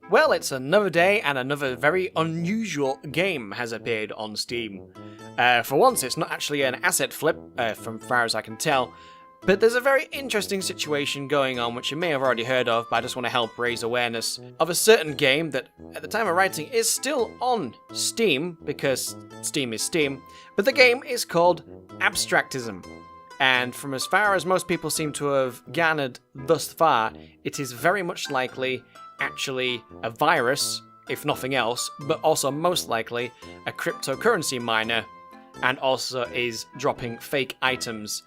Well, it's another day and another very unusual game has appeared on Steam. For once, it's not actually an asset flip, from far as I can tell, but there's a very interesting situation going on which you may have already heard of, but I just want to help raise awareness of a certain game that, at the time of writing, is still on Steam, because Steam is Steam, but the game is called Abstractism. And from as far as most people seem to have garnered thus far, it is very much likely actually a virus, if nothing else, but also most likely a cryptocurrency miner, and also is dropping fake items,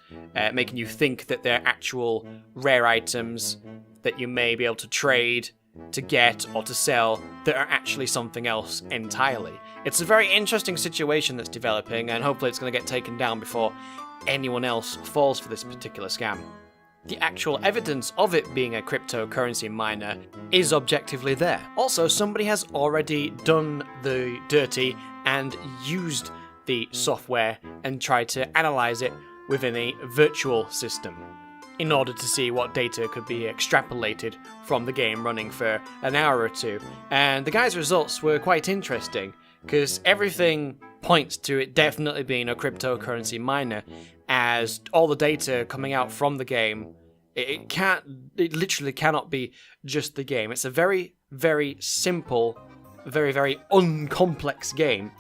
making you think that they're actual rare items that you may be able to trade, to get, or to sell, that are actually something else entirely. It's a very interesting situation that's developing, and hopefully it's going to get taken down before anyone else falls for this particular scam. The actual evidence of it being a cryptocurrency miner is objectively there. Also, somebody has already done the dirty and used the software and tried to analyze it within a virtual system in order to see what data could be extrapolated from the game running for an hour or two. And the guy's results were quite interesting, because everything points to it definitely being a cryptocurrency miner, as all the data coming out from the game, it literally cannot be just the game. It's a very, very simple, very, very uncomplex game,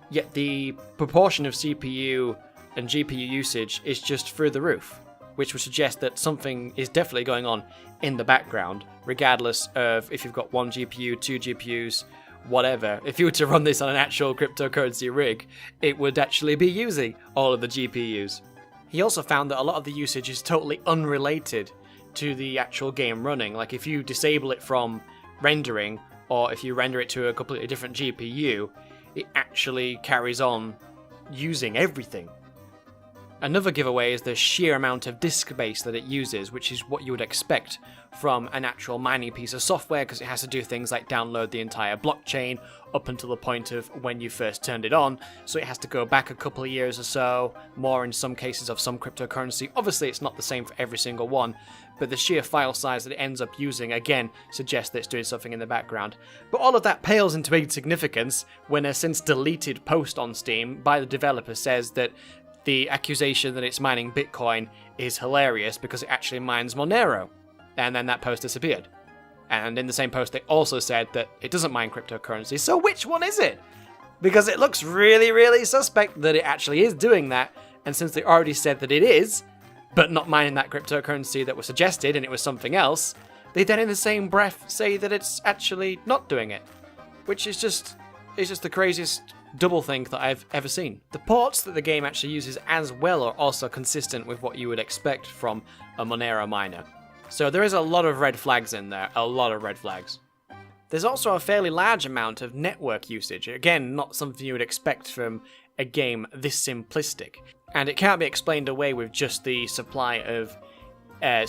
yet the proportion of CPU and GPU usage is just through the roof, which would suggest that something is definitely going on in the background, regardless of if you've got one GPU, two GPUs, whatever. If you were to run this on an actual cryptocurrency rig, it would actually be using all of the GPUs. He also found that a lot of the usage is totally unrelated to the actual game running. Like if you disable it from rendering, or if you render it to a completely different GPU, it actually carries on using everything. Another giveaway is the sheer amount of disk space that it uses, which is what you would expect from an actual mining piece of software, because it has to do things like download the entire blockchain up until the point of when you first turned it on, so it has to go back a couple of years or so, more in some cases of some cryptocurrency. Obviously it's not the same for every single one, but the sheer file size that it ends up using, again, suggests that it's doing something in the background. But all of that pales into insignificance when a since deleted post on Steam by the developer says that the accusation that it's mining Bitcoin is hilarious because it actually mines Monero. And then that post disappeared. And in the same post, they also said that it doesn't mine cryptocurrency. So which one is it? Because it looks really, really suspect that it actually is doing that. And since they already said that it is, but not mining that cryptocurrency that was suggested and it was something else, they then in the same breath say that it's actually not doing it. Which is just the craziest double think that I've ever seen. The ports that the game actually uses as well are also consistent with what you would expect from a Monero miner. So there is a lot of red flags in there, a lot of red flags. There's also a fairly large amount of network usage, again, not something you would expect from a game this simplistic. And it can't be explained away with just the supply of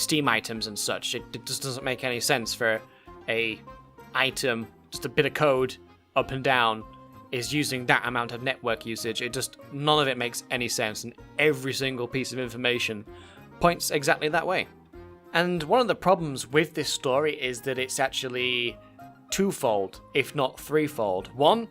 Steam items and such. It just doesn't make any sense for a item, just a bit of code, up and down, is using that amount of network usage. None of it makes any sense, and every single piece of information points exactly that way. And one of the problems with this story is that it's actually twofold, if not threefold. One,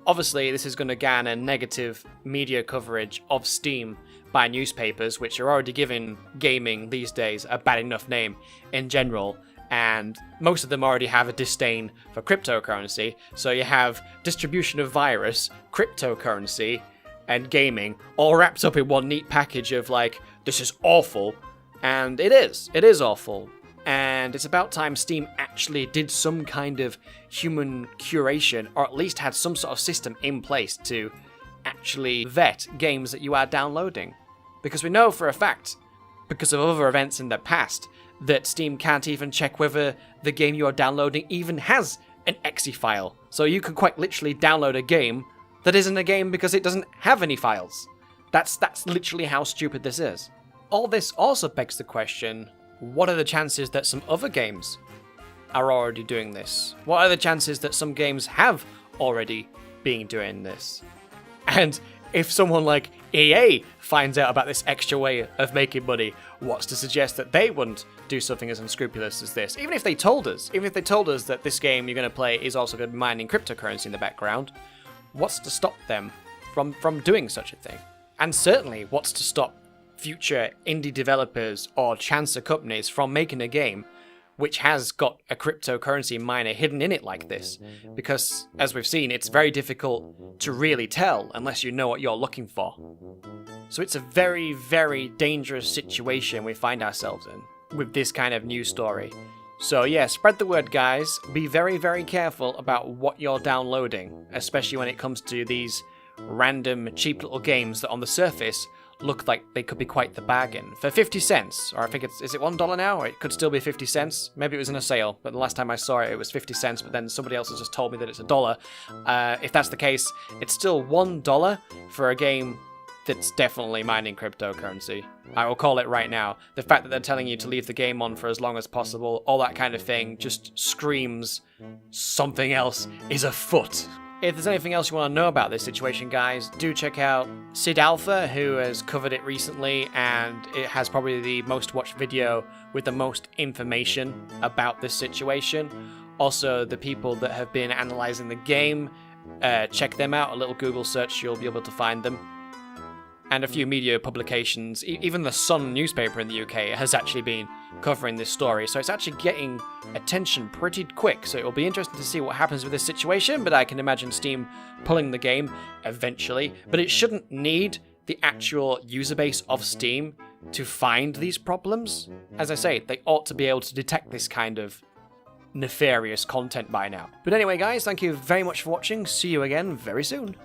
obviously this is going to garner negative media coverage of Steam by newspapers, which are already giving gaming these days a bad enough name in general, and most of them already have a disdain for cryptocurrency, so you have distribution of virus, cryptocurrency, and gaming all wrapped up in one neat package of like, this is awful, and it is awful. And it's about time Steam actually did some kind of human curation, or at least had some sort of system in place to actually vet games that you are downloading. Because we know for a fact, because of other events in the past, that Steam can't even check whether the game you are downloading even has an exe file. So you can quite literally download a game that isn't a game because it doesn't have any files. That's literally how stupid this is. All this also begs the question, what are the chances that some other games are already doing this? What are the chances that some games have already been doing this? And if someone like EA finds out about this extra way of making money, what's to suggest that they wouldn't do something as unscrupulous as this. Even if they told us that this game you're going to play is also going to be mining cryptocurrency in the background, what's to stop them from doing such a thing? And certainly, what's to stop future indie developers or chancer companies from making a game which has got a cryptocurrency miner hidden in it like this? Because, as we've seen, it's very difficult to really tell unless you know what you're looking for. So it's a very, very dangerous situation we find ourselves in with this kind of news story. So yeah, spread the word, guys. Be very, very careful about what you're downloading, especially when it comes to these random, cheap little games that on the surface look like they could be quite the bargain. For 50 cents, or I think is it $1 now? Or it could still be 50 cents. Maybe it was in a sale, but the last time I saw it, it was 50 cents, but then somebody else has just told me that it's $1. If that's the case, it's still $1 for a game that's definitely mining cryptocurrency. I will call it right now. The fact that they're telling you to leave the game on for as long as possible, all that kind of thing, just screams something else is afoot. If there's anything else you want to know about this situation, guys, do check out SidAlpha, who has covered it recently, and it has probably the most watched video with the most information about this situation. Also, the people that have been analysing the game, check them out. A little Google search, you'll be able to find them. And a few media publications, even the Sun newspaper in the UK has actually been covering this story, so it's actually getting attention pretty quick, so it will be interesting to see what happens with this situation, but I can imagine Steam pulling the game eventually, but it shouldn't need the actual user base of Steam to find these problems. As I say, they ought to be able to detect this kind of nefarious content by now. But anyway, guys, thank you very much for watching. See you again very soon.